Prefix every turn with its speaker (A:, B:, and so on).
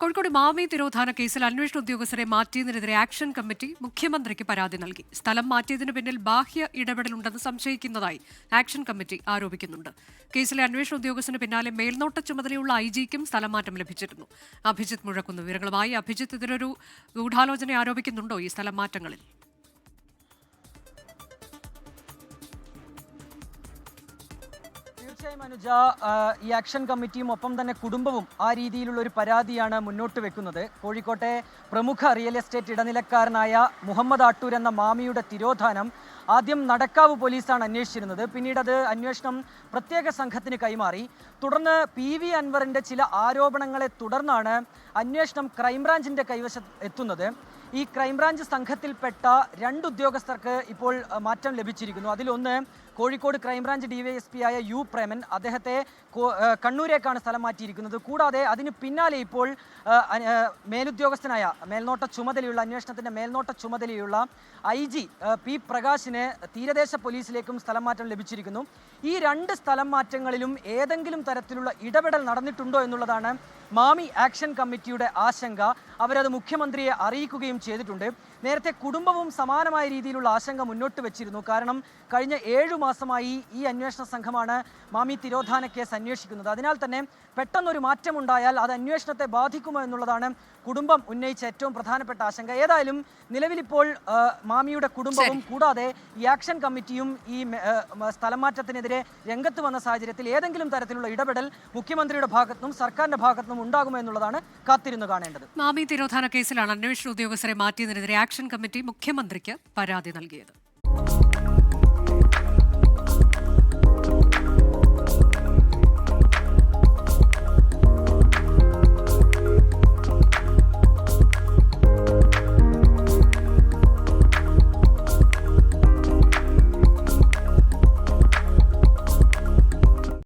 A: കോഴിക്കോട് മാമി തിരോധാന കേസിൽ അന്വേഷണ ഉദ്യോഗസ്ഥരെ മാറ്റിയതിനെതിരെ ആക്ഷൻ കമ്മിറ്റി മുഖ്യമന്ത്രിക്ക് പരാതി നൽകി. സ്ഥലം മാറ്റിയതിന് പിന്നിൽ ബാഹ്യ ഇടപെടലുണ്ടെന്ന് സംശയിക്കുന്നതായി ആക്ഷൻ കമ്മിറ്റി ആരോപിക്കുന്നുണ്ട്. കേസിലെ അന്വേഷണ ഉദ്യോഗസ്ഥന് പിന്നാലെ മേൽനോട്ട ചുമതലയുള്ള ഐജിക്കും സ്ഥലം മാറ്റം ലഭിച്ചിരുന്നു. അഭിജിത്ത് മുഴക്കുന്നു വിവരങ്ങളുമായി. അഭിജിത്ത്, ഇതിലൊരു ഗൂഢാലോചന ആരോപിക്കുന്നുണ്ടോ ഈ സ്ഥലം മാറ്റങ്ങളിൽ?
B: തീർച്ചയായും അനുജ, ഈ ആക്ഷൻ കമ്മിറ്റിയും ഒപ്പം തന്നെ കുടുംബവും ആ രീതിയിലുള്ള ഒരു പരാതിയാണ് മുന്നോട്ട് വെക്കുന്നത്. കോഴിക്കോട്ടെ പ്രമുഖ റിയൽ എസ്റ്റേറ്റ് ഇടനിലക്കാരനായ മുഹമ്മദ് ആട്ടൂർ എന്ന മാമിയുടെ തിരോധാനം ആദ്യം നടക്കാവ് പോലീസാണ് അന്വേഷിച്ചിരുന്നത്. പിന്നീട് അത് അന്വേഷണം പ്രത്യേക സംഘത്തിന് കൈമാറി. തുടർന്ന് PV അൻവറിൻ്റെ ചില ആരോപണങ്ങളെ തുടർന്നാണ് അന്വേഷണം ക്രൈംബ്രാഞ്ചിൻ്റെ കൈവശം എത്തുന്നത്. ഈ ക്രൈംബ്രാഞ്ച് സംഘത്തിൽപ്പെട്ട 2 ഉദ്യോഗസ്ഥർക്ക് ഇപ്പോൾ മാറ്റം ലഭിച്ചിരിക്കുന്നു. അതിലൊന്ന് കോഴിക്കോട് ക്രൈംബ്രാഞ്ച് DYSP ആയ U പ്രേമൻ, അദ്ദേഹത്തെ കണ്ണൂരേക്കാണ് സ്ഥലം മാറ്റിയിരിക്കുന്നത്. കൂടാതെ അതിന് പിന്നാലെ ഇപ്പോൾ മേലുദ്യോഗസ്ഥനായ മേൽനോട്ട ചുമതലയുള്ള അന്വേഷണത്തിൻ്റെ മേൽനോട്ട ചുമതലയുള്ള IG P പ്രകാശിന് തീരദേശ പോലീസിലേക്കും സ്ഥലം മാറ്റം ലഭിച്ചിരിക്കുന്നു. ഈ 2 സ്ഥലം മാറ്റങ്ങളിലും ഏതെങ്കിലും തരത്തിലുള്ള ഇടപെടൽ നടന്നിട്ടുണ്ടോ എന്നുള്ളതാണ് മാമി ആക്ഷൻ കമ്മിറ്റിയുടെ ആശങ്ക. അവരത് മുഖ്യമന്ത്രിയെ അറിയിക്കുകയും ചെയ്തിട്ടുണ്ട്. നേരത്തെ കുടുംബവും സമാനമായ രീതിയിലുള്ള ആശങ്ക മുന്നോട്ട് വെച്ചിരുന്നു. കാരണം കഴിഞ്ഞ 7 മാസമായി ഈ അന്വേഷണ സംഘമാണ് മാമി തിരോധാന കേസ് അന്വേഷിക്കുന്നത്. അതിനാൽ തന്നെ പെട്ടെന്നൊരു മാറ്റമുണ്ടായാൽ അത് അന്വേഷണത്തെ ബാധിക്കുമോ എന്നുള്ളതാണ് കുടുംബം ഉന്നയിച്ച ഏറ്റവും പ്രധാനപ്പെട്ട ആശങ്ക. ഏതായാലും നിലവിലിപ്പോൾ മാമിയുടെ കുടുംബവും കൂടാതെ ഈ ആക്ഷൻ കമ്മിറ്റിയും ഈ സ്ഥലം മാറ്റത്തിനെതിരെ രംഗത്ത് വന്ന സാഹചര്യത്തിൽ ഏതെങ്കിലും തരത്തിലുള്ള ഇടപെടൽ മുഖ്യമന്ത്രിയുടെ ഭാഗത്തുനിന്നും സർക്കാരിന്റെ ഭാഗത്തുനിന്നും ഉണ്ടാകുമോ എന്നുള്ളതാണ് കാത്തിരുന്നു കാണേണ്ടത്.
A: മാമി തിരോധാന കേസിലാണ് അന്വേഷണ ഉദ്യോഗസ്ഥരെ മാറ്റിയതിനെതിരെ ആക്ഷൻ കമ്മിറ്റി മുഖ്യമന്ത്രിക്ക് പരാതി നൽകിയത്.